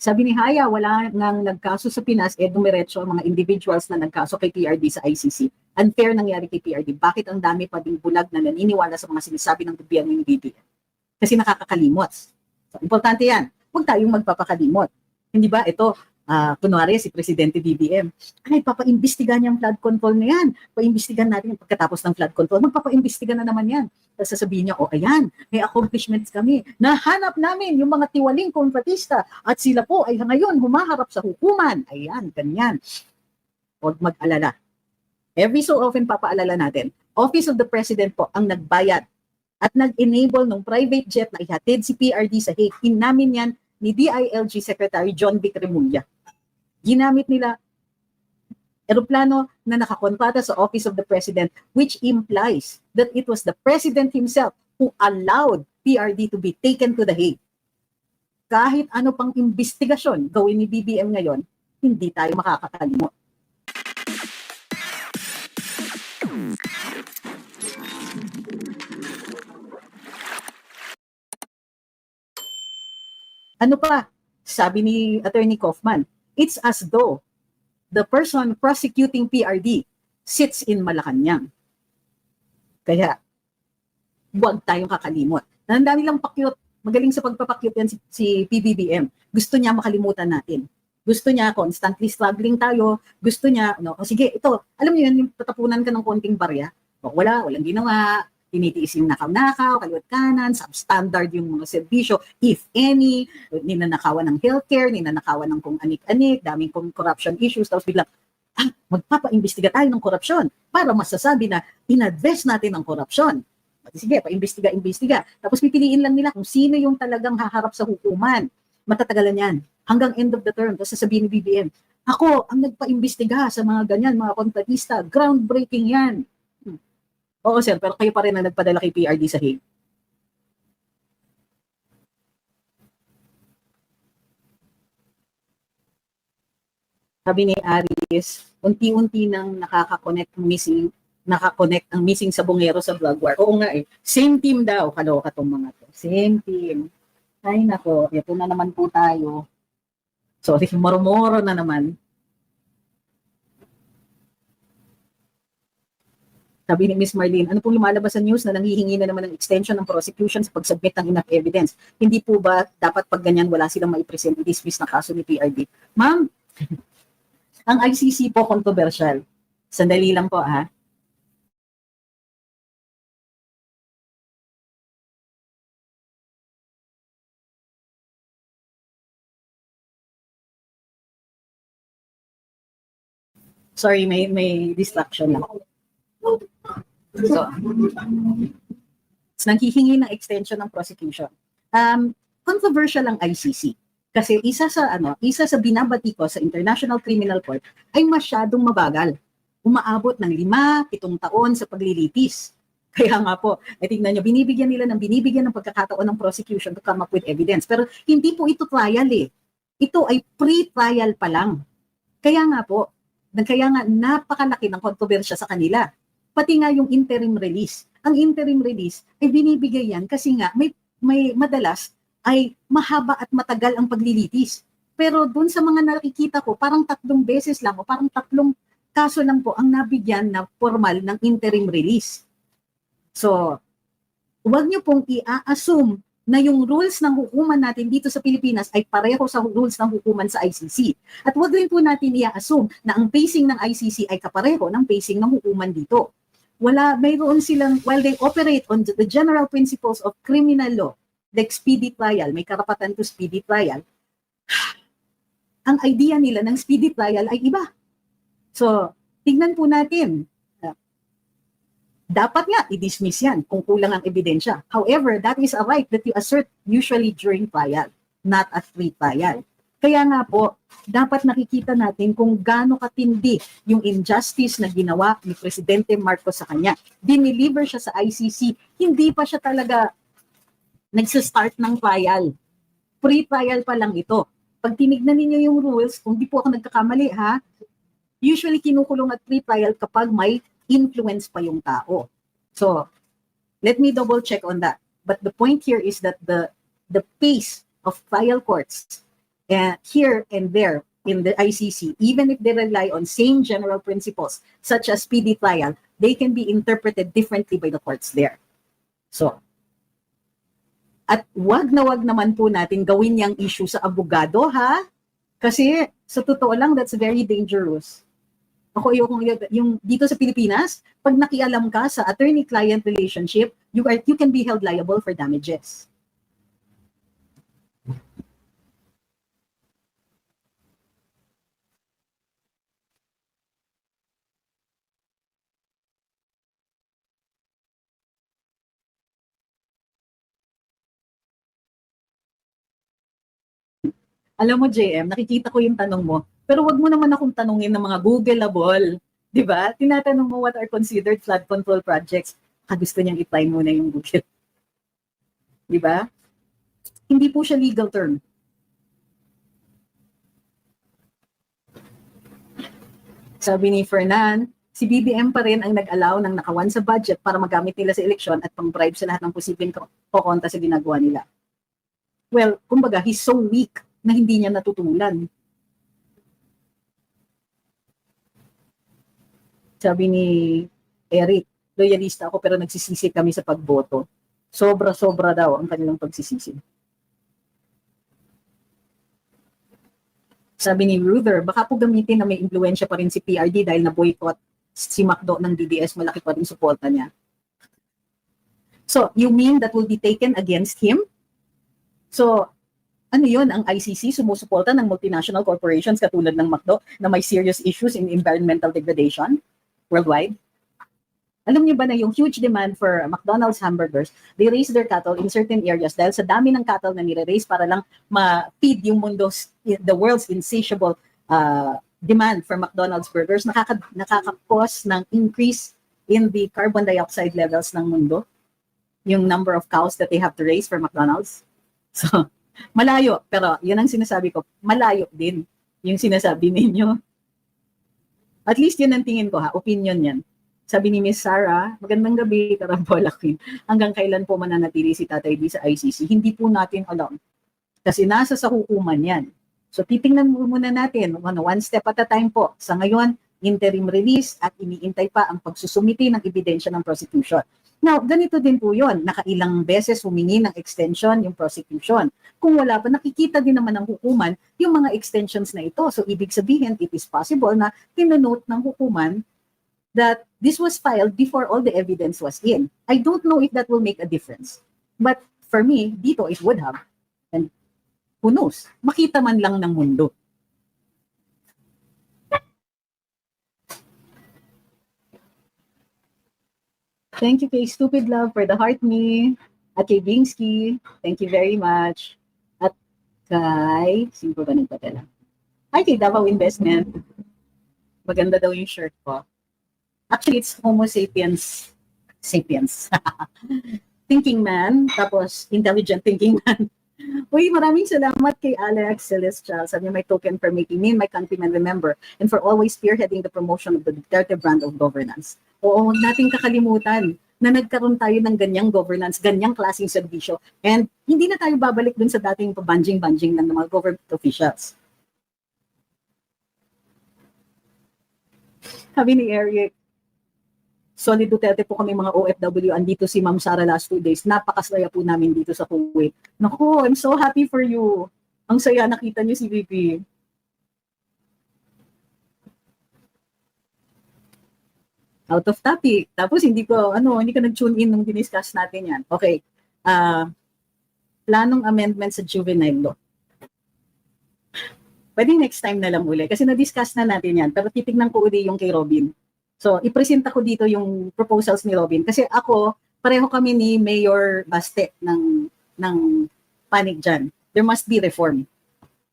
Sabi ni Haya, wala nang nagkaso sa Pinas, dumiretso ang mga individuals na nagkaso kay PRD sa ICC. Unfair nangyari kay PRD. Bakit ang dami pa ding bulag na naniniwala sa mga sinasabi ng gobyerno ng BBM? Kasi nakakakalimot. So, importante yan. Huwag tayong magpapakalimot. Hindi ba ito, kunwari si Presidente BBM, ay papaimbestiga niya ang flood control na yan. Paimbestigan natin pagkatapos ng flood control. Magpapaimbestiga na naman yan. Tapos sasabihin niya, ayan, may accomplishments kami. Nahanap namin yung mga tiwaling kontratista at sila po ay ngayon humaharap sa hukuman. Ayan, ganyan. Huwag mag-alala. Every so often papaalala natin, Office of the President po ang nagbayad at nag-enable ng private jet na ihatid si PRD sa Hague. Inamin yan ni DILG Secretary John Vic Remulla. Ginamit nila eroplano na nakakontrata sa Office of the President, which implies that it was the President himself who allowed PRD to be taken to the Hague. Kahit ano pang investigasyon gawin ni BBM ngayon, hindi tayo makakakalimot. Ano pa? Sabi ni Attorney Kaufman, it's as though the person prosecuting PRD sits in Malacanang. Kaya, huwag tayong kakalimot. Nandang nilang pakyut, magaling sa pagpapakyut yan si PBBM. Gusto niya makalimutan natin. Gusto niya constantly struggling tayo. Gusto niya, sige, ito, alam niyo yun, yung tatapunan ka ng konting barya. Walang ginawa. Tinitiis yung nakaw-nakaw, kaliwat kanan, substandard yung mga serbisyo, if any, ninanakawan ng healthcare, ninanakawan ng kung anik-anik, daming corruption issues, tapos biglang, magpapaimbestiga tayo ng korupsyon para masasabi na in-address natin ang korupsyon. Sige, paimbestiga. Tapos pipiliin lang nila kung sino yung talagang haharap sa hukuman. Matatagalan yan. Hanggang end of the term, tapos sasabihin ni BBM, ako ang nagpaimbestiga sa mga ganyan, mga kontratista, groundbreaking yan. Oo sir, pero kayo pa rin ang nagpadala kay PRD sa Hague. Sabi ni Aris, unti-unti nang nakaka-connect ang missing sa Bungero sa Vlog War. Oo nga eh. Same team daw. Kaloka tong mga to. Same team. Ay nako, ito na naman po tayo. Sorry, moro-moro na naman. Sabi ni Ms. Marlene, ano pong lumalabas sa news na nanghihingi na naman ng extension ng prosecution sa pagsubmit ng enough evidence? Hindi po ba dapat pag ganyan wala silang maipresent dismiss na kaso ni PRD? Ma'am, ang ICC po controversial. Sandali lang po ha. Sorry, may distraction lang. So, nanghihingi ng extension ng prosecution. Controversial ang ICC kasi isa sa binabati ko sa International Criminal Court ay masyadong mabagal. Umaabot ng 5-7 taon sa paglilitis. Kaya nga po, tingnan nyo, binibigyan ng pagkakataon ng prosecution to come up with evidence. Pero hindi po ito trial eh. Ito ay pre-trial pa lang. Kaya nga napakalaki ng kontrobersya sa kanila. Pati nga yung interim release. Ang interim release ay binibigay yan kasi nga may madalas ay mahaba at matagal ang paglilitis. Pero dun sa mga nakikita ko, parang 3 beses lang o parang 3 kaso lang po ang nabigyan na formal ng interim release. So, huwag niyo pong i-assume na yung rules ng hukuman natin dito sa Pilipinas ay pareho sa rules ng hukuman sa ICC. At huwag rin po natin i-assume na ang pacing ng ICC ay kapareho ng pacing ng hukuman dito. Mayroon silang, while they operate on the general principles of criminal law, like speedy trial, may karapatan to speedy trial, ang idea nila ng speedy trial ay iba. So, tignan po natin. Dapat nga i-dismiss yan kung kulang ang ebidensya. However, that is a right that you assert usually during trial, not at pre-trial. Kaya nga po, dapat nakikita natin kung gaano katindi yung injustice na ginawa ni Presidente Marcos sa kanya. Dineliver siya sa ICC, hindi pa siya talaga nagsa-start ng trial. Pre-trial pa lang ito. Pag tinignan ninyo yung rules, kung di po ako nagkakamali ha, usually kinukulong at pre-trial kapag may influence pa yung tao. So, let me double check on that. But the point here is that the pace of trial courts here and there in the ICC, even if they rely on same general principles such as speedy trial, they can be interpreted differently by the courts there. So, at wag naman po natin gawin yung issue sa abogado, ha? Kasi sa totoo lang, that's very dangerous. Ako yung dito sa Pilipinas, pag nakialam ka sa attorney-client relationship, you can be held liable for damages. Alam mo, JM, nakikita ko yung tanong mo, pero wag mo naman akong tanungin ng mga Googleable. Di ba? Tinatanong mo what are considered flood control projects. Gusto niyang i-try muna yung Google. Di ba? Hindi po siya legal term. Sabi ni Fernan, si BBM pa rin ang nag-allow ng nakawan sa budget para magamit nila sa eleksyon at pang-bribe sa lahat ng posibleng kokonta sa ginagawa nila. Well, kumbaga, he's so weak na hindi niya natutulan. Sabi ni Eric, loyalista ako pero nagsisisi kami sa pagboto. Sobra-sobra daw ang kanilang pagsisisi. Sabi ni Ruther, baka po gamitin na may impluensya pa rin si PRD dahil na-boycott si MacDo ng DDS, malaki pa rin suporta niya. So, you mean that will be taken against him? So, ano yun, ang ICC sumusuporta ng multinational corporations katulad ng MacDo na may serious issues in environmental degradation worldwide? Alam niyo ba na yung huge demand for McDonald's hamburgers, they raise their cattle in certain areas dahil sa dami ng cattle na nire-raise para lang ma-feed yung the world's insatiable demand for McDonald's burgers, nakaka-cause ng increase in the carbon dioxide levels ng mundo, yung number of cows that they have to raise for McDonald's. So, malayo, pero yun ang sinasabi ko, malayo din yung sinasabi ninyo. At least yun ang tingin ko, ha, opinion yan. Sabi ni Miss Sarah, magandang gabi, Karambola Queen. Hanggang kailan po mananatili si Tatay D sa ICC? Hindi po natin alam. Kasi nasa sa hukuman yan. So titingnan muna natin, one step at a time po. Sa ngayon, interim release at iniintay pa ang pagsusumiti ng ebidensya ng prosecution. Now, ganito din po yun. Nakailang beses humingi ng extension yung prosecution. Kung wala pa, nakikita din naman ng hukuman yung mga extensions na ito. So ibig sabihin, it is possible na tinanote ng hukuman that this was filed before all the evidence was in. I don't know if that will make a difference. But for me, dito it would have. And who knows? Makita man lang ng mundo. Thank you kay Stupid Love for the heart me. At kay Bingsky, thank you very much. At kay, sino ba nagpadala? Ay, kay Davao Investment. Maganda daw yung shirt ko. Actually, it's Homo sapiens. Thinking man, tapos intelligent thinking man. Uy, maraming salamat kay Alex Celestial. Sabi niya, my token for making me and my countrymen remember and for always spearheading the promotion of the Duterte brand of governance. Oo, huwag nating kakalimutan na nagkaroon tayo ng ganyang governance, ganyang klaseng serbisyo, and hindi na tayo babalik dun sa dating pabanjing-banjing ng mga government officials. Sabi ni Eric, Solid Duterte po kami mga OFW, andito si Ma'am Sara last 2 days. Napakasaya po namin dito sa Kuwait. Naku, I'm so happy for you. Ang saya, nakita niyo si VP. Out of topic. Tapos hindi ko nag-tune in nung diniscuss natin yan. Okay. Planong amendment sa juvenile law. Pwede next time na lang uli. Kasi na-discuss na natin yan. Pero titignan ko uli yung kay Robin. So, ipresenta ko dito yung proposals ni Robin. Kasi ako, pareho kami ni Mayor Baste ng panig dyan. There must be reform.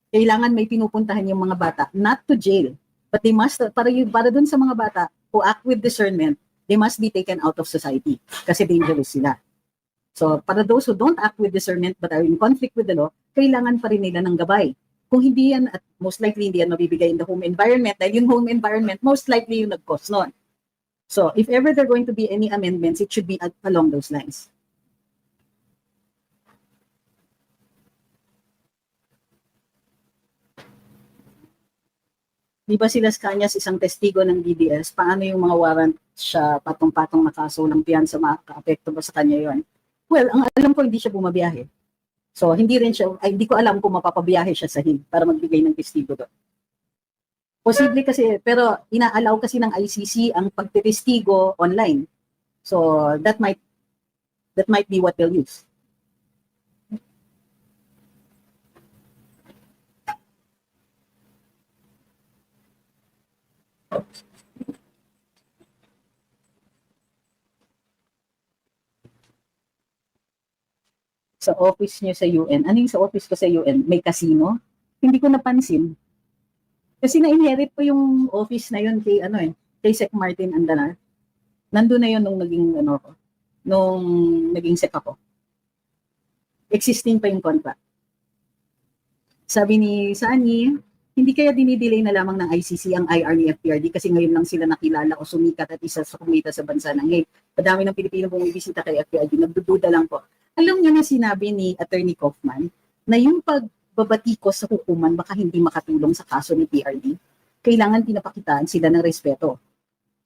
Kailangan may pinupuntahan yung mga bata, not to jail, but they must, para dun sa mga bata who act with discernment, they must be taken out of society kasi dangerous sila. So, para those who don't act with discernment but are in conflict with the law, kailangan pa rin nila ng gabay. Kung hindi yan, at most likely hindi yan mabibigay in the home environment, dahil yung home environment, most likely yung nag-cause nun. So, if ever there are going to be any amendments, it should be along those lines. Di ba si Las Cañas isang testigo ng DDS? Paano yung mga warrant siya patong-patong na kaso ng piyansa, makaapekto ba sa kanya yon? Well, ang alam ko hindi siya bumabiyahe. So hindi rin siya, ay, hindi ko alam kung mapapabiyahe siya sa Hague para magbigay ng testigo doon. Posible kasi, pero inaalaw kasi ng ICC ang pagtitestigo online. So that might be what they'll use. Sa office niyo sa UN. Ano yung sa office ko sa UN? May casino? Hindi ko napansin. Kasi na-inherit ko yung office na yun kay kay Sec Martin Andanar. Nandun na yun nung naging Sec ako. Existing pa yung contract. Sabi ni Sani, hindi kaya dinidelay na lamang ng ICC ang IR ni FPRD kasi ngayon lang sila nakilala o sumikat at isa sa kumita sa bansa ng Hague. Madami ng Pilipino bumibisita kay FPRD, nagdududa lang po. Alam niyo na sinabi ni Attorney Kaufman na yung pagbabatikos sa hukuman baka hindi makatulong sa kaso ni PRD. Kailangan pinapakitaan sila ng respeto.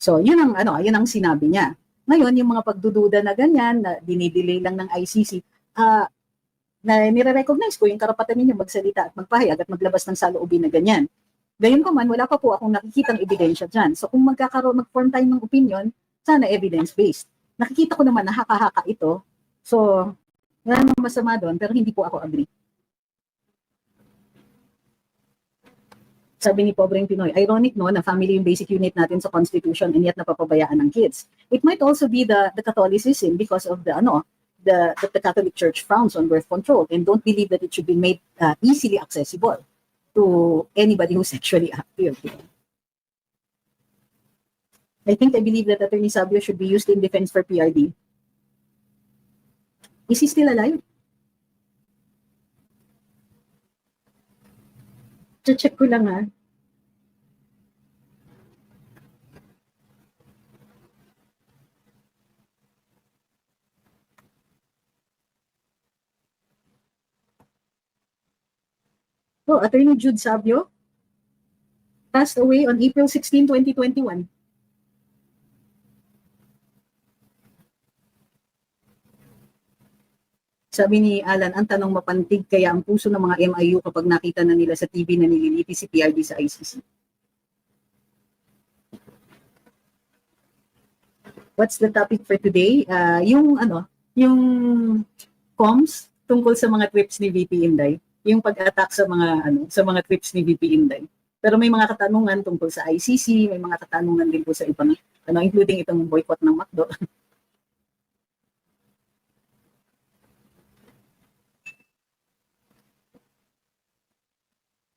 So, yun ang sinabi niya. Ngayon, yung mga pagdududa na ganyan, na dinidelay lang ng ICC, na nire-recognize ko yung karapatan ninyo magsalita at magpahayag at maglabas ng saloobin na ganyan. Gayon ko man, wala pa po akong nakikitang ebidensya dyan. So, kung mag-form tayo ng opinion, sana evidence-based. Nakikita ko naman na haka-haka ito. So, wala namang masama doon, pero hindi po ako agree. Sabi ni Pobreng Pinoy, ironic no, na family yung basic unit natin sa Constitution and yet napapabayaan ng kids. It might also be the Catholicism because of the Catholic Church frowns on birth control and don't believe that it should be made easily accessible to anybody who's sexually active. I believe that Attorney Sabio should be used in defense for PRD. Is he still alive? Check ko lang ha. Oh, Attorney Jude Sabio passed away on April 16, 2021. Sabi ni Alan, ang tanong mapantig kaya ang puso ng mga MIU kapag nakita na nila sa TV na nililipi si PRD sa ICC. What's the topic for today? Yung comms tungkol sa mga tweets ni VP Inday, yung pag-attack sa mga tweets ni VP Inday. Pero may mga katanungan tungkol sa ICC, may mga katanungan din po sa ibang including itong boycott ng McDo.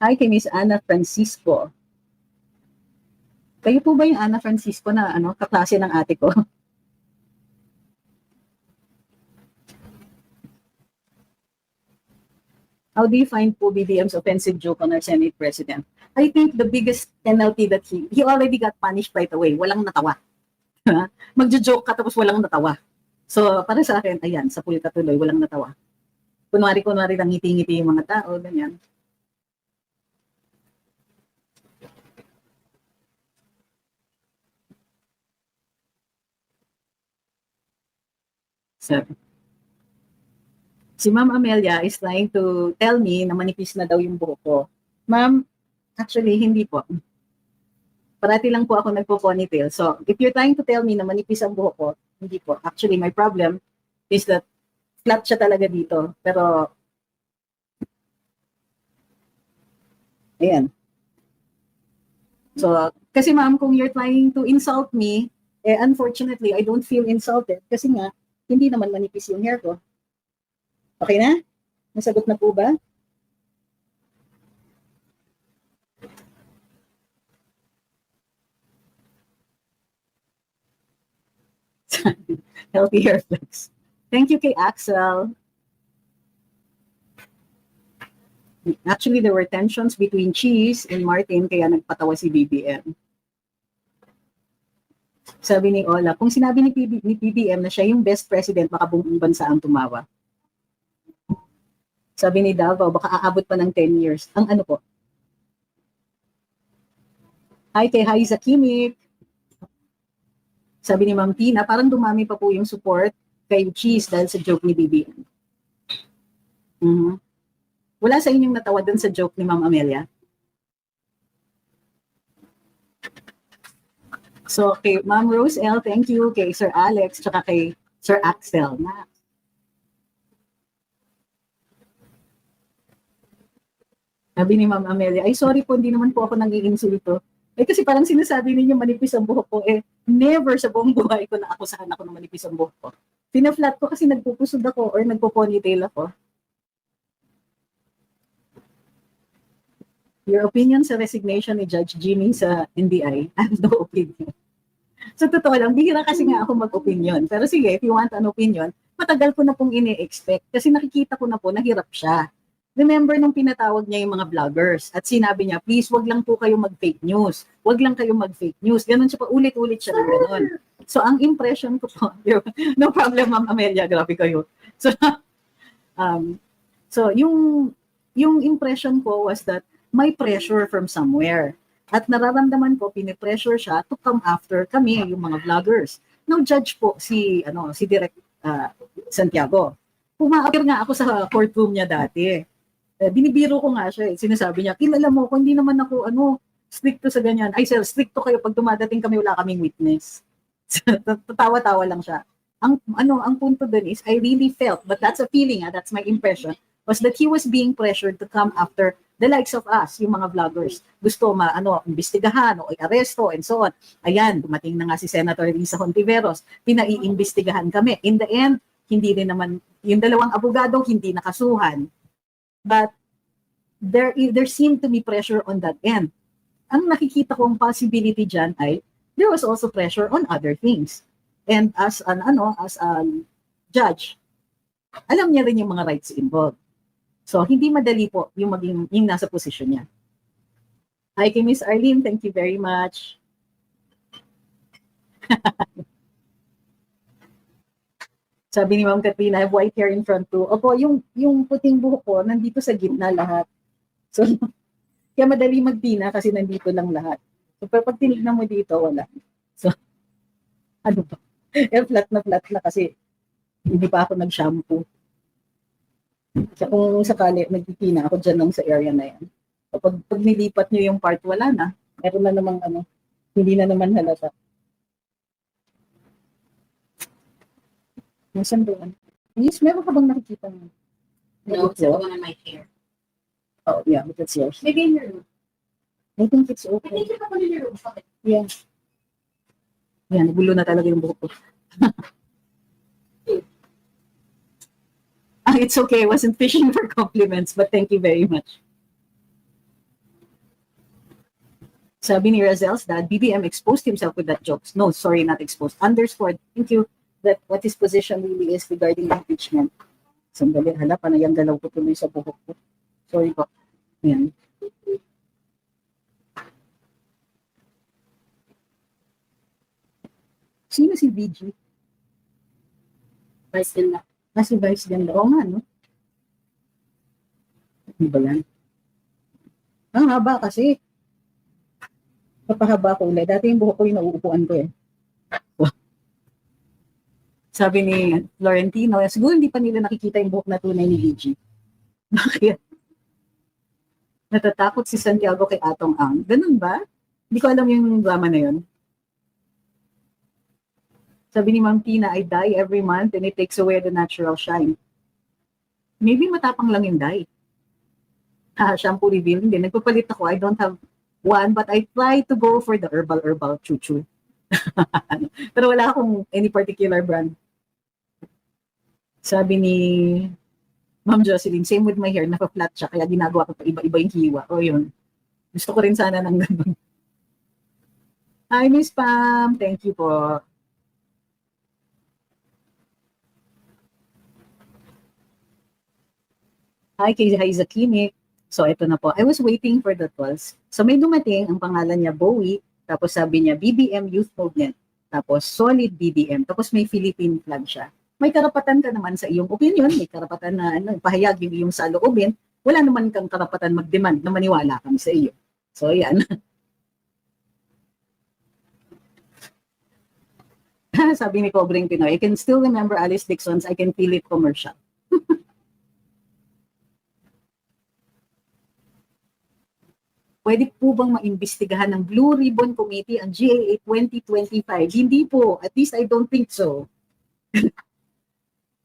Hi kay Miss Ana Francisco. Kayo po ba yung Ana Francisco na kaklase ng ate ko? How do you find po BBM's offensive joke on our Senate President? I think the biggest penalty that he already got punished right away. Walang natawa. Magjo-joke ka tapos walang natawa. So, para sa akin, ayan, sa pulka tuloy, walang natawa. Kunwari lang ngiti-ngiti yung mga tao, ganyan. So, si Ma'am Amelia is trying to tell me na manipis na daw yung buhok ko. Ma'am, actually, hindi po. Parati lang po ako nagpo-ponytail. So, if you're trying to tell me na manipis ang buhok ko, hindi po. Actually, my problem is that flat siya talaga dito. Pero, ayan. So, kasi ma'am, kung you're trying to insult me, unfortunately, I don't feel insulted kasi nga, hindi naman manipis yung hair ko. Okay na? Nasagot na po ba? Healthy hair flex. Thank you kay Axel. Actually, there were tensions between Cheese and Martin kaya nagpatawa si BBM. Sabi ni Ola, kung sinabi ni BBM na siya yung best president, baka buong bansa ang tumawa. Sabi ni Davao, baka aabot pa ng 10 years. Ang ano po? Hi kay Haiza Kimik. Sabi ni Ma'am Tina, parang dumami pa po yung support kay Cheese dahil sa joke ni BBM. Wala sa inyong natawa dun sa joke ni Ma'am Amelia? So, kay Ma'am Rose L, thank you. Kay Sir Alex, tsaka kay Sir Axel. Sabi ni Ma'am Amelia, ay sorry po, hindi naman po ako nag-iinsulto. Kasi parang sinasabi ninyo manipis ang buhok ko. Never sa buong buhay ko na akusahan ako ng manipis ang buhok ko. Pina-flat ko kasi nagpupusod ako or nagpo-ponytail ako. Your opinion sa resignation ni Judge Jimmy sa NBI? I have no opinion. So totoo lang, bihira kasi nga ako mag-opinion. Pero sige, if you want an opinion, matagal ko na pong ini-expect kasi nakikita ko na po nahirap siya. Remember nung pinatawag niya yung mga vloggers at sinabi niya, please, wag lang po kayo mag-fake news. Wag lang kayo mag-fake news. Ganun siya pa, ulit-ulit siya ng ganun. So ang impression ko po, no problem Ma'am Amelia, grabe kayo. So yung impression ko was that may pressure from somewhere. At nararamdaman ko, pinipressure siya to come after kami, yung mga vloggers. Now, judge po si Direk Santiago. Puma-appear nga ako sa courtroom niya dati. Binibiro ko nga siya. Sinasabi niya, kilala mo ko, hindi naman ako stricto sa ganyan. Ay, sir, stricto kayo pag dumadating kami, wala kaming witness. Tatawa-tawa lang siya. Ang punto dun is, I really felt, but that's a feeling, that's my impression, was that he was being pressured to come after the likes of us, yung mga vloggers. Gusto imbestigahan o i-aresto and so on. Ayan, dumating na nga si Senator Risa Hontiveros, pinaiimbestigahan kami. In the end, hindi rin naman, yung dalawang abogado hindi nakasuhan. But there seemed to be pressure on that end. Ang nakikita kong possibility dyan ay, there was also pressure on other things. And as a judge, alam niya rin yung mga rights involved. So, hindi madali po yung nasa posisyon niya. Hi kay Miss Arlene, thank you very much. Sabi ni Ma'am Katrina, I have white hair in front too. Opo, yung puting buhok ko, nandito sa gitna lahat. So, kaya madali magtina kasi nandito lang lahat. So, pag tinignan mo dito, wala. So, ano ba? Flat na kasi hindi pa ako nag-shampoo. So, kung sakali, nagtitina ako dyan lang sa area na yan. So, pag nilipat nyo yung part, wala na. Meron na namang hindi na naman halata. Nasaan doon? Yes, meron ka bang nakikita mo? No, it's the one on my hair. Oh, yeah, but that's yours. Maybe in your room. I think it's I okay. think you have one in your room. Okay. Yeah. Yan, gulo na talaga yung buhok ko. It's okay. I wasn't fishing for compliments, but thank you very much. Sabi ni Razel's dad, BBM exposed himself with that jokes. No, sorry, not exposed. Underscored. Thank you. That what his position really is regarding impeachment. Sandali, hala, panayang galaw ko tuloy sa buhok ko. Sorry po. Ayan. Sino si BG? Vice ganda. Si Vice ganda. Oo nga, no? Ano ba yan? Ang haba kasi. Papahaba ko ulit. Dati yung buhok ko yung nauupuan ko eh. Sabi ni Florentino, siguro hindi pa nila nakikita yung buhok na tunay ni BG. Bakit? Natatakot si Santiago kay Atong Ang. Ganun ba? Hindi ko alam yung drama na yun. Sabi ni Ma'am Tina, I dye every month and it takes away the natural shine. Maybe matapang lang yung dye. Shampoo reveal. Hindi, nagpapalit ako. I don't have one, but I try to go for the herbal chuchu. Pero wala akong any particular brand. Sabi ni Ma'am Jocelyn, same with my hair, naka-flat siya, kaya ginagawa ko pa iba-iba yung hiwa. O yun. Gusto ko rin sana ng ganun. Hi, Miss Pam. Thank you po. Hi, kay Haiza Kimik. So, ito na po. I was waiting for the 12. So, may dumating, ang pangalan niya Bowie, tapos sabi niya BBM Youth Movement, tapos Solid BBM, tapos may Philippine flag siya. May karapatan ka naman sa iyong opinion, may karapatan na pahayag yung iyong saloobin, wala naman kang karapatan mag-demand na maniwala kami sa iyo. So, yan. Sabi ni Cobreng Pinoy, I can still remember Alice Dixon's I Can Feel It commercial. Pwede po bang maimbestigahan ng Blue Ribbon Committee ang GAA 2025? Hindi po. At least I don't think so.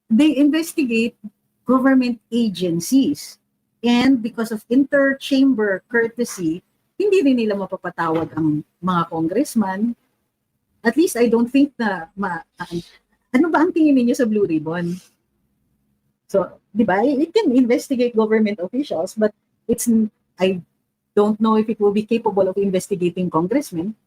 They investigate government agencies. And because of inter-chamber courtesy, hindi rin nila mapapatawag ang mga congressman. At least I don't think na ano ba ang tingin niyo sa Blue Ribbon? So, di ba, it can investigate government officials, but I don't know if it will be capable of investigating congressmen.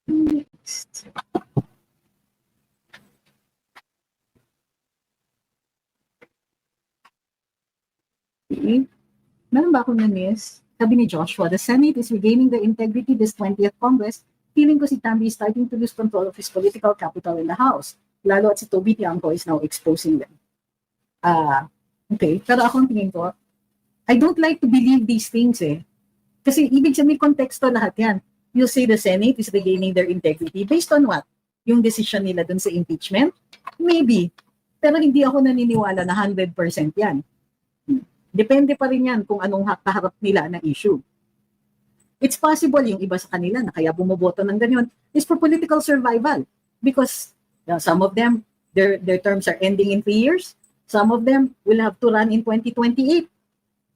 Next. Okay. Meron ba akong na-miss? Sabi ni Joshua, the Senate is regaining the integrity this 20th Congress. Feeling ko si Tambi is starting to lose control of his political capital in the House. Lalo at si Toby Tiangco is now exposing them. Okay. Pero akong tingin ko, I don't like to believe these things eh. Kasi ibig sabihin konteksto lahat yan. You say the Senate is regaining their integrity based on what? Yung decision nila dun sa impeachment? Maybe. Pero hindi ako naniniwala na 100% yan. Depende pa rin yan kung anong kaharap nila na issue. It's possible yung iba sa kanila na kaya bumoboto ng ganyan is for political survival. Because some of them, their terms are ending in 3 years. Some of them will have to run in 2028.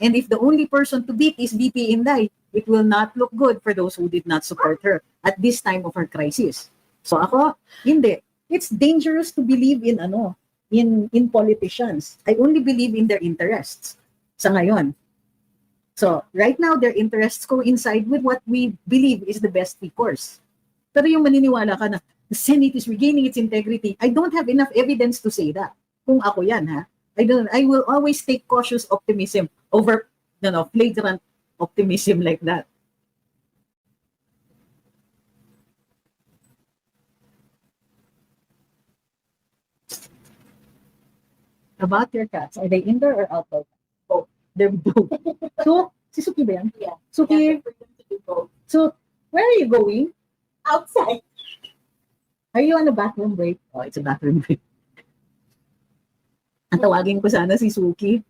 And if the only person to beat is VP Inday, it will not look good for those who did not support her at this time of her crisis. So ako, hindi. It's dangerous to believe in in politicians. I only believe in their interests sa ngayon. So, right now, their interests coincide with what we believe is the best course. Pero yung maniniwala ka na the Senate is regaining its integrity, I don't have enough evidence to say that. Kung ako yan, ha? I will always take cautious optimism over, flagrant optimism like that. About your cats, are they indoor or outdoor? Both. They're both. So, si Suki ba yan? Yeah. Suki, so, where are you going? Outside. Are you on a bathroom break? Oh, it's a bathroom break. Ang tawagin ko sana si Suki.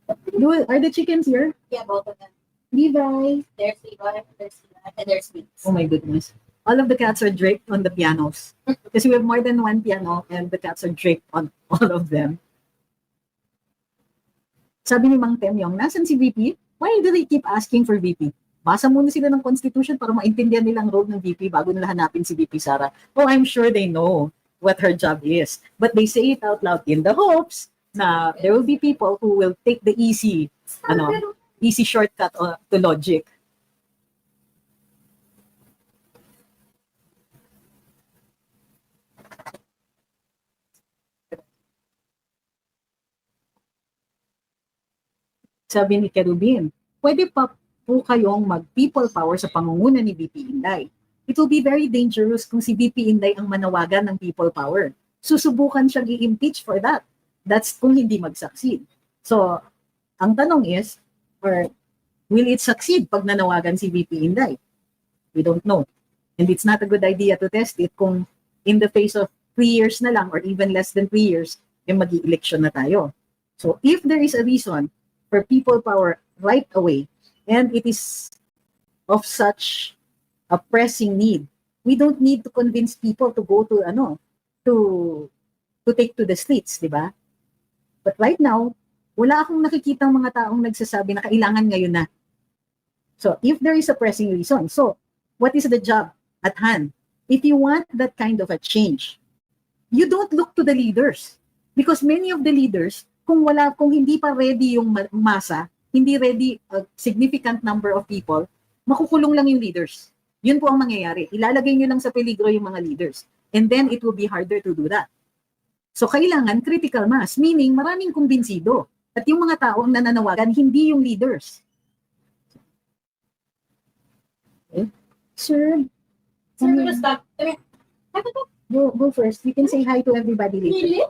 Are the chickens here? Yeah, both of them. Levi. There's Levi, there's Levi, and there's me. Oh my goodness. All of the cats are draped on the pianos. Because we have more than one piano and the cats are draped on all of them. Sabi ni Mang Temyong, nasan si VP? Why do they keep asking for VP? Basa muna sila ng Constitution para maintindihan nilang role ng VP bago nila hanapin si VP Sara. Oh, I'm sure they know what her job is. But they say it out loud in the hopes na there will be people who will take the easy shortcut to logic. Sabi ni Kerubin, pwede pa po kayong mag-people power sa pangunguna ni VP Inday. It will be very dangerous kung si VP Inday ang manawagan ng people power. Susubukan siyang i-impeach for that. That's kung hindi mag-succeed. So, ang tanong is, will it succeed pag nanawagan si VP Inday? We don't know. And it's not a good idea to test it kung in the face of 3 years na lang or even less than 3 years, yung mag-i-election na tayo. So, if there is a reason for people power right away, and it is of such a pressing need, we don't need to convince people to go to to take to the streets, di ba? But right now, wala akong nakikitang mga taong nagsasabi na kailangan ngayon na. So, if there is a pressing reason, so what is the job at hand? If you want that kind of a change, you don't look to the leaders, because many of the leaders, kung hindi pa ready yung masa, hindi ready a significant number of people, makukulong lang yung leaders. Yun po ang mangyayari. Ilalagay nyo lang sa peligro yung mga leaders. And then it will be harder to do that. So kailangan critical mass, meaning maraming kumbinsido. At yung mga tao ang nananawagan, hindi yung leaders. Okay. Sir, Sir, we're gonna stop. go first. You can say hi to everybody later.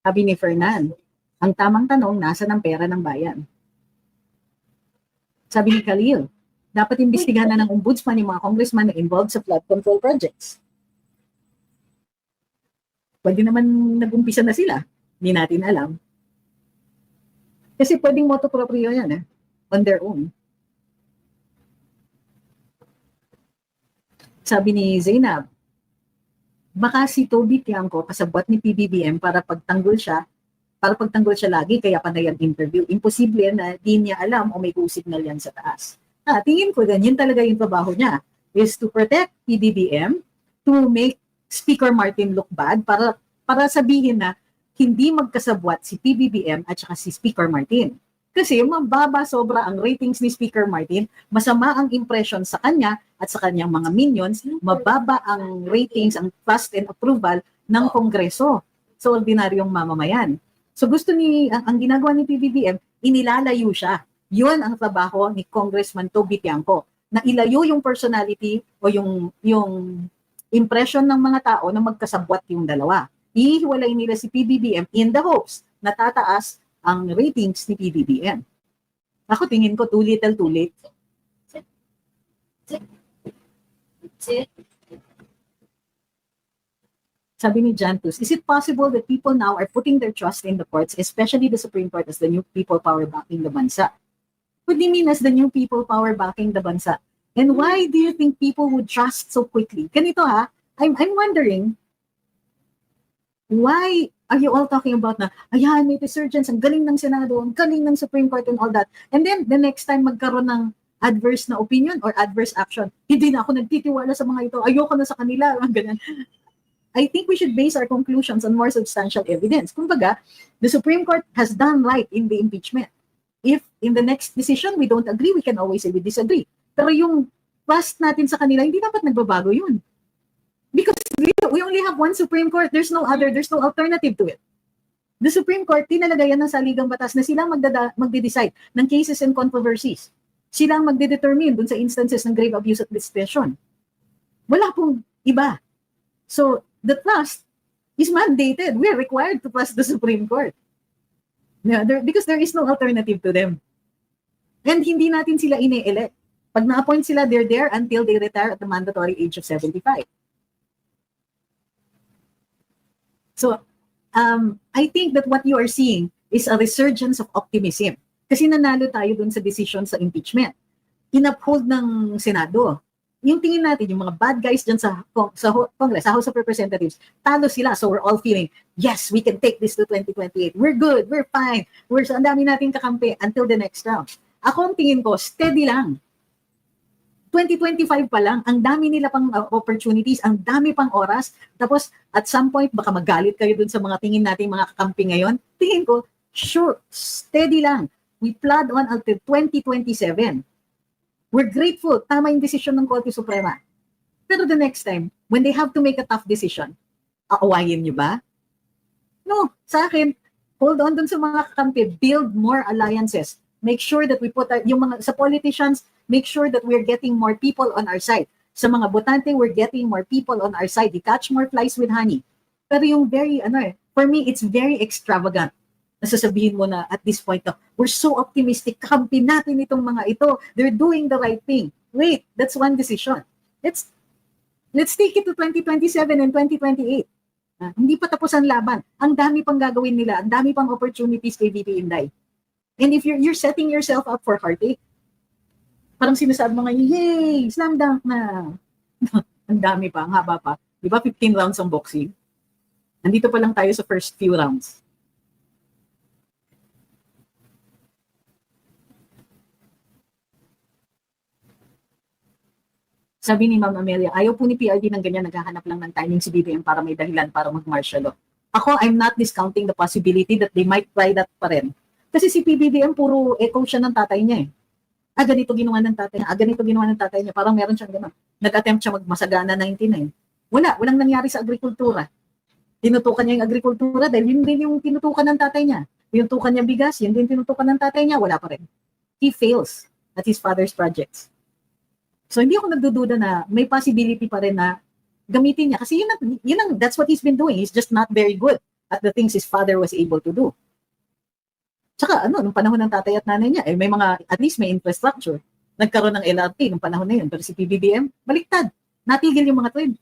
Sabi ni Fernan, ang tamang tanong, nasa ng pera ng bayan? Sabi ni Khalil, dapat imbestigahan na ng ombudsman yung mga congressman na involved sa flood control projects. Pwede naman nag-umpisa na sila. Hindi natin alam. Kasi pwedeng motu proprio yan, on their own. Sabi ni Zainab, baka si Toby Tiangco kasabwat ni PBBM para pagtanggol siya lagi, kaya panay ang interview. Imposible na di niya alam o may signal yan sa taas. Tingin ko ganyan talaga yung trabaho niya, is to protect PBBM, to make Speaker Martin look bad, para sabihin na hindi magkasabwat si PBBM at saka si Speaker Martin. Kasi mababa sobra ang ratings ni Speaker Martin, masama ang impression sa kanya at sa kanyang mga minions, mababa ang ratings, ang trust and approval ng Kongreso sa ordinaryong mamamayan. So gusto ang ginagawa ni PBBM, inilalayo siya. Yun ang trabaho ni Congressman Toby Tiangco, na ilayo yung personality o yung impression ng mga tao na magkasabwat yung dalawa. Ihiwalay nila si PBBM in the hopes na tataas ang ratings ni PBBM. Ako tingin ko too little too late. Sabi ni Jantus, is it possible that people now are putting their trust in the courts, especially the Supreme Court, as the new people power backing the bansa? What do you mean as the new people power backing the bansa? And why do you think people would trust so quickly? Ganito I'm wondering, why are you all talking about na, ayan, may resurgence, ang galing ng Senado, ang galing ng Supreme Court and all that. And then the next time magkaroon ng adverse na opinion or adverse action, hindi na ako nagtitiwala sa mga ito, ayoko na sa kanila, ganyan. I think we should base our conclusions on more substantial evidence. Kumbaga, the Supreme Court has done right in the impeachment. If in the next decision we don't agree, we can always say we disagree. Pero yung trust natin sa kanila, hindi dapat nagbabago yun. Because we only have one Supreme Court. There's no alternative to it. The Supreme Court, tinalagay yan ng saligang batas na sila magde-decide ng cases and controversies. Sila ang magde-determine dun sa instances ng grave abuse at discretion. Wala pong iba. So, the trust is mandated. We are required to trust the Supreme Court. Because there is no alternative to them. And hindi natin sila ine-elect. Pag na-appoint sila, they're there until they retire at the mandatory age of 75. So, I think that what you are seeing is a resurgence of optimism. Kasi nanalo tayo dun sa decision sa impeachment. In-uphold ng Senado. Yung tingin natin, yung mga bad guys dyan sa Congress, sa House of Representatives, talo sila. So we're all feeling, yes, we can take this to 2028. We're good, we're fine. Ang dami natin kakampi until the next round. Ako ang tingin ko, steady lang. 2025 pa lang, ang dami nila pang opportunities, ang dami pang oras. Tapos, at some point, baka magalit kayo dun sa mga tingin natin mga kakampi ngayon. Tingin ko, sure, steady lang. We plod on until 2027. We're grateful. Tama yung decision ng Korte Suprema. Pero the next time, when they have to make a tough decision, aawayin nyo ba? No, sa akin, hold on dun sa mga kakampi, build more alliances. Make sure that we put sa politicians, make sure that we're getting more people on our side. Sa mga botante, we're getting more people on our side. We catch more flies with honey. Pero yung for me, it's very extravagant. Nasasabihin mo na at this point, we're so optimistic, kakampi natin itong mga ito. They're doing the right thing. Wait, that's one decision. Let's take it to 2027 and 2028. Hindi pa tapos ang laban. Ang dami pang gagawin nila. Ang dami pang opportunities kay VP Inday. And if you're setting yourself up for heartache, parang sinasabi mo ngayon, yay, slam dunk na. Ang dami pa, ang haba pa. Di ba 15 rounds ang boxing? Nandito pa lang tayo sa first few rounds. Sabi ni Ma'am Amelia, ayaw po ni PRD ng ganyan, naghahanap lang ng timing si BBM para may dahilan para mag-martial law. Ako, I'm not discounting the possibility that they might try that pa rin. Kasi si PBBM, puro echo siya ng tatay niya eh. Ganito ginawa ng tatay niya. Ganito ginawa ng tatay niya. Parang meron siyang gano'n. Nag-attempt siya magmasagana 99. Walang nangyari sa agrikultura. Tinutukan niya yung agrikultura dahil yun din yung tinutukan ng tatay niya. Tinutukan niya bigas, yun din tinutukan ng tatay niya, wala pa rin. He fails at his father's projects. So hindi ako nagdududa na may possibility pa rin na gamitin niya. Kasi that's what he's been doing. He's just not very good at the things his father was able to do. Tsaka nung panahon ng tatay at nanay niya, may mga, at least may infrastructure. Nagkaroon ng LRT nung panahon na yun. Pero si PBBM, baliktad. Natigil yung mga trend.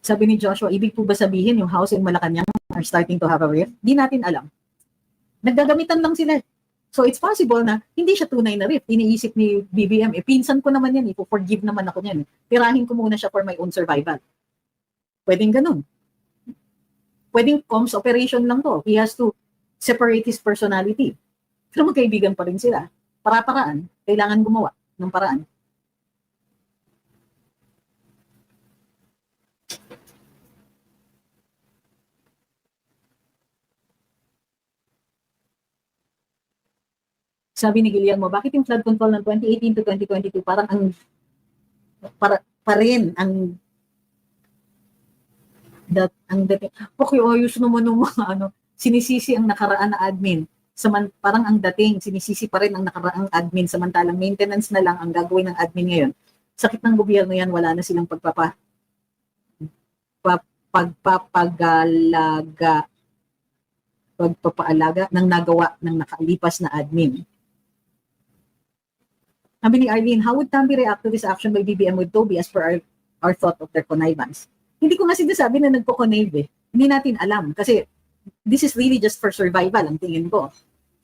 Sabi ni Joshua, ibig po ba sabihin yung house in Malacanang are starting to have a rift? Di natin alam. Naggagamitan lang sila. So it's possible na hindi siya tunay na rift. Iniisip ni BBM, pinsan ko naman yan, forgive naman ako niyan. Tirahin ko muna siya for my own survival. Pwedeng ganun. Pwedeng comms operation lang to. He has to separate his personality. Pero magkaibigan pa rin sila. Para-paraan. Kailangan gumawa ng paraan. Sabi ni Guillermo, bakit yung flood control ng 2018 to 2022 parang pa rin ang dating. Okay, ayos naman ng mga sinisisi ang nakaraan na admin. Parang ang dating, sinisisi pa rin ang nakaraang admin, samantalang maintenance na lang ang gagawin ng admin ngayon. Sakit ng gobyerno yan, wala na silang pagpapaalaga ng nagawa ng nakalipas na admin. Sabi ni Arlene, how would Tambi react to this action by BBM with Toby as per our thought of their connivance? Hindi ko nga sinasabi na nagko-connive eh. Hindi natin alam kasi this is really just for survival ang tingin ko.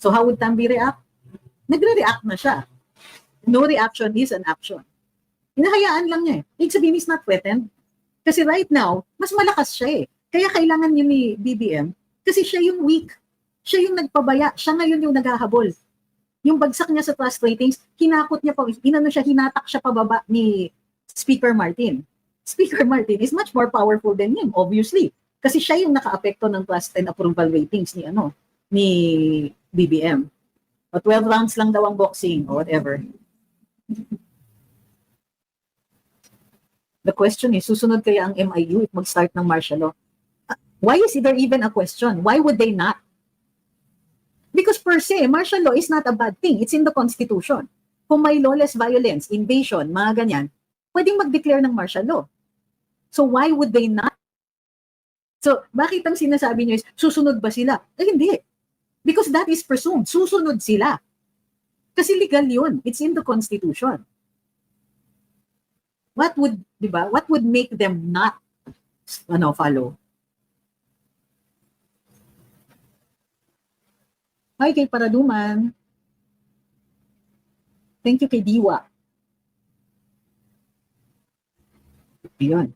So how would Tambi react? Nagre-react na siya. No reaction is an action. Hinahayaan lang niya eh. Ibig sabihin is not threatened. Kasi right now, mas malakas siya eh. Kaya kailangan yun ni BBM kasi siya yung weak. Siya yung nagpabaya. Siya ngayon yung naghahabol. Yung bagsak niya sa trust ratings, hinakot niya pa, hinatak siya pababa ni Speaker Martin. Speaker Martin is much more powerful than him, obviously. Kasi siya yung naka-apekto ng trust and approval ratings ni BBM. O 12 rounds lang daw ang boxing or whatever. The question is, susunod kaya ang MIU if mag-start ng martial law? Why is there even a question? Why would they not? Because per se, martial law is not a bad thing. It's in the Constitution. Kung may lawless violence, invasion, mga ganyan, pwedeng mag-declare ng martial law. So why would they not? So bakit ang sinasabi niyo is, susunod ba sila? Hindi. Because that is presumed. Susunod sila. Kasi legal yun. It's in the Constitution. What would make them not follow? Hi kay Paraduman. Thank you kay Diwa. Ayun.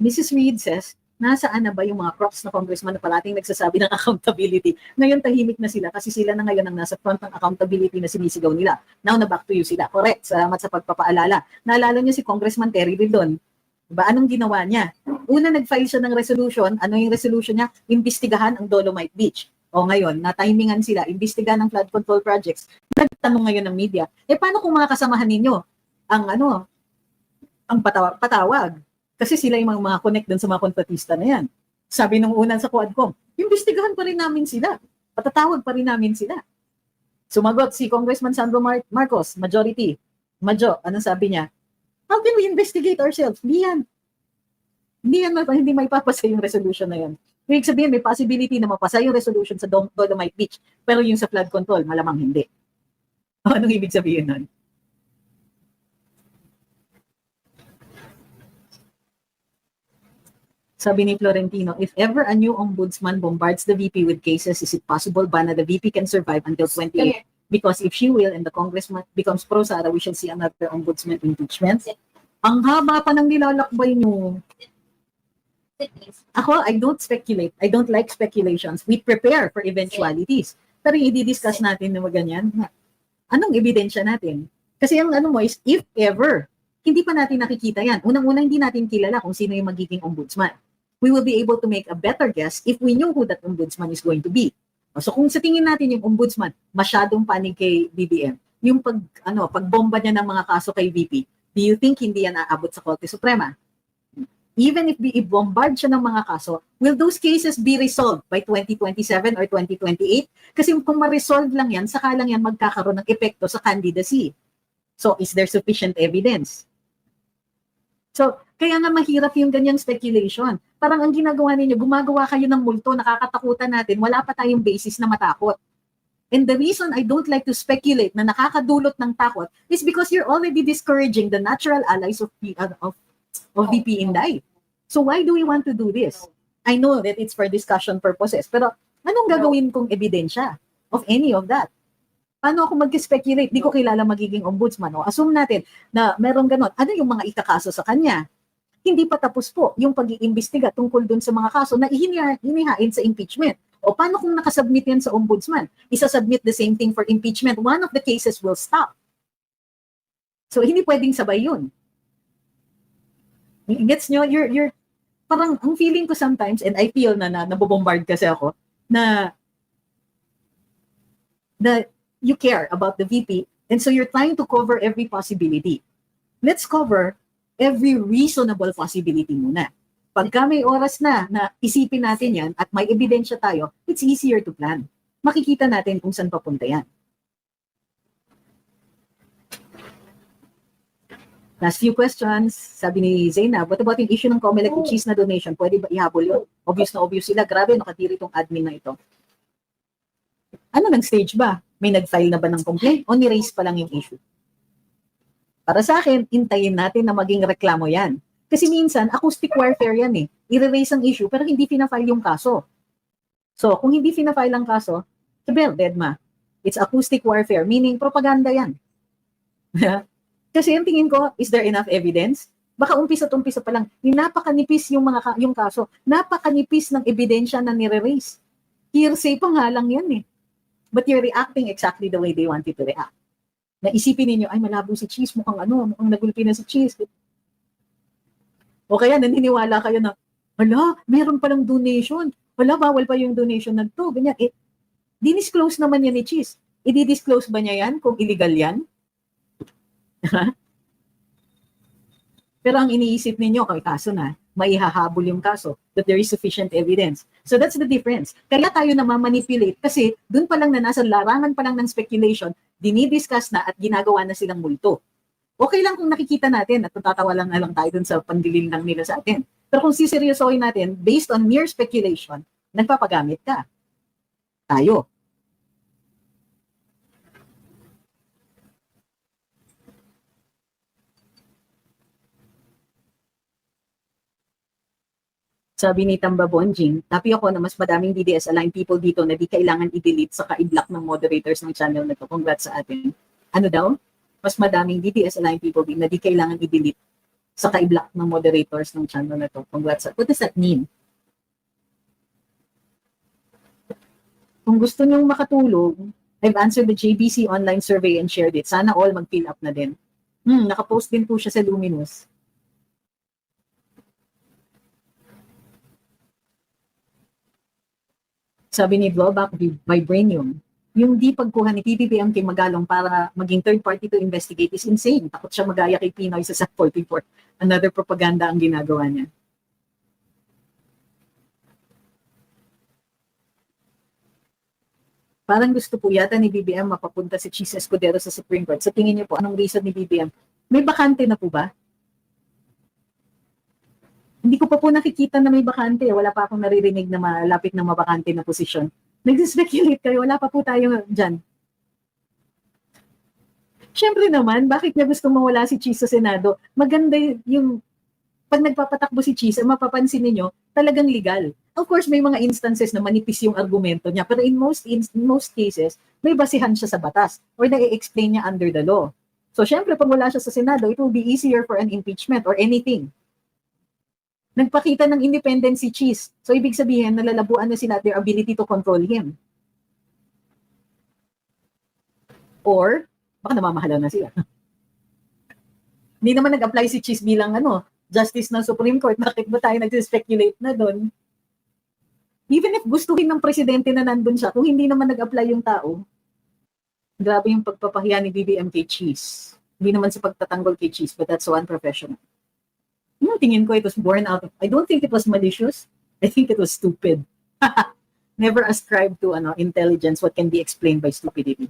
Mrs. Reed says, nasaan na ba yung mga crops na congressman na parating nagsasabi ng accountability? Ngayon tahimik na sila kasi sila na ngayon ang nasa front ng accountability na sinisigaw nila. Now na back to you sila. Correct. Salamat sa pagpapaalala. Naalala niyo si Congressman Terry Dildon. Diba? Anong ginawa niya? Una, nag-file siya ng resolution. Ano yung resolution niya? Imbestigahan ang Dolomite Beach. O ngayon, natimingan sila, imbestigahan ng flood control projects. Nagtanong ngayon ng media, paano kung mga kasamahan ninyo ang patawag? Kasi sila yung mga connect dun sa mga kontratista na yan. Sabi nung una sa Quadcom, imbestigahan pa rin namin sila. Patatawag pa rin namin sila. Sumagot si Congressman Sandro Marcos, majority. Anong sabi niya? How can we investigate ourselves? Hindi may papasa yung resolution na yan. Ibig sabihin, may possibility na mapasa yung resolution sa Dolomite Beach, pero yung sa flood control, malamang hindi. Anong ibig sabihin nun? Sabi ni Florentino, if ever a new ombudsman bombards the VP with cases, is it possible ba na the VP can survive until 28? Because if she will and the congressman becomes pro-Sara, we shall see another ombudsman impeachment. Ang haba pa ng nilalakbay nyo. Ako, I don't speculate. I don't like speculations. We prepare for eventualities. Pero i-discuss natin na ganyan. Anong ebidensya natin? Kasi ang is, if ever, hindi pa natin nakikita yan. Unang-una, hindi natin kilala kung sino yung magiging ombudsman. We will be able to make a better guess if we knew who that ombudsman is going to be. So kung sa tingin natin yung ombudsman, masyadong panig kay BBM, yung pagbomba niya ng mga kaso kay VP, do you think hindi yan aabot sa Korte Suprema? Even if i-bombard siya ng mga kaso, will those cases be resolved by 2027 or 2028? Kasi kung ma-resolve lang yan, saka lang yan magkakaroon ng epekto sa candidacy. So, is there sufficient evidence? So, kaya nga mahirap yung ganyang speculation. Parang ang ginagawa ninyo, gumagawa kayo ng multo, nakakatakutan natin, wala pa tayong basis na matakot. And the reason I don't like to speculate na nakakadulot ng takot is because you're already discouraging the natural allies of VP Inday. So why do we want to do this? I know that it's for discussion purposes, pero anong gagawin kong ebidensya of any of that? Paano ako mag-speculate? Di ko kilala magiging ombudsman. O assume natin na meron ganon. Ano yung mga ikakaso sa kanya? Hindi pa tapos po yung pag-iimbestiga tungkol dun sa mga kaso na hinihain sa impeachment. O paano kung nakasubmit yan sa ombudsman? Isa-submit the same thing for impeachment. One of the cases will stop. So hindi pwedeng sabay yun. Gets nyo? You're parang ang feeling ko sometimes, and I feel na nabobombard kasi ako, na you care about the VP, and so you're trying to cover every possibility. Let's cover every reasonable possibility muna. Pagka may oras na isipin natin yan at may ebidensya tayo, it's easier to plan. Makikita natin kung saan papunta yan. Last few questions. Sabi ni Zainab, what about yung issue ng COMELEC cheese na donation? Pwede ba ihabol yun? Obvious na obvious sila. Grabe, nakatiri itong admin na ito. Ano ng stage ba? May nag-file na ba ng complaint? O ni-raise pa lang yung issue? Para sa akin, hintayin natin na maging reklamo yan. Kasi minsan, acoustic warfare yan eh. I-raise ang issue pero hindi fina-file yung kaso. So, kung hindi fina-file ang kaso, sabihin, deadma. It's acoustic warfare, meaning propaganda yan. Kasi yung tingin ko, is there enough evidence? Baka umpisa pa lang, napakanipis yung kaso. Napakanipis ng ebidensya na nire-raise. Hearsay pa nga lang yan eh. But you're reacting exactly the way they want you to react. Naisipin ninyo, ay malabo si Cheese, mukhang nagulpi na si Cheese. O kaya naniniwala kayo na, hala, meron palang donation. Hala, bawal pa yung donation na to. Ganyan. Dinisclose naman yan ni Cheese. I-disclose ba niya yan kung illegal yan? Pero ang iniisip ninyo, kay kaso na, maihahabol yung kaso, that there is sufficient evidence. So that's the difference. Kaya tayo namamanipulate kasi dun pa lang na nasa larangan pa lang ng speculation, dinidiscuss na at ginagawa na silang multo. Okay lang kung nakikita natin at tatawa lang na lang tayo dun sa pandilin lang nila sa atin. Pero kung siseryosohin natin, based on mere speculation, nagpapagamit ka. Tayo. Sabi ni Tamba Bonjing, tapi ako na mas madaming DDS-aligned people dito na di kailangan i-delete sa ka-i-block ng moderators ng channel na to. Congrats sa atin. Ano daw? Mas madaming DDS-aligned people din na di kailangan i-delete sa ka-i-block ng moderators ng channel na to. Congrats sa... What does that mean? Kung gusto niyong makatulong, I've answered the JBC online survey and shared it. Sana all mag-fill up na din. Nakapost din po siya sa Luminous. Sabi ni Blowback Vibranium, yung di pagkuha ni PBBM kay Magalong para maging third party to investigate is insane. Takot siya magaya kay Pinoy sa SAT 44. Another propaganda ang ginagawa niya. Parang gusto po yata ni BBM mapapunta si Cheese Escudero sa Supreme Court. Sa tingin niyo po, anong reason ni BBM? May bakante na po ba? Hindi ko pa po nakikita na may bakante. Wala pa akong naririnig na malapit na mabakante na posisyon. Nag-speculate kayo, wala pa po tayo dyan. Siyempre naman, bakit niya gusto mawala si Cheese sa Senado? Maganda yung, pag nagpapatakbo si Cheese, mapapansin niyo talagang legal. Of course, may mga instances na manipis yung argumento niya, pero in most cases, may basihan siya sa batas or na-explain niya under the law. So syempre, pag wala siya sa Senado, it will be easier for an impeachment or anything. Nagpakita ng independence si Cheese. So, ibig sabihin, nalalabuan na sila their ability to control him. Or, baka namamahala na sila. Hindi naman nag-apply si Cheese bilang justice ng Supreme Court. Bakit ba tayo nag-speculate na doon? Even if gustuhin ng presidente na nandun siya, kung hindi naman nag-apply yung tao, grabe yung pagpapahiya ni BBM kay Cheese. Hindi naman sa pagtatanggol kay Cheese, but that's so unprofessional. Tingin ko it was born out of, I don't think it was malicious. I think it was stupid. Never ascribe to intelligence what can be explained by stupidity.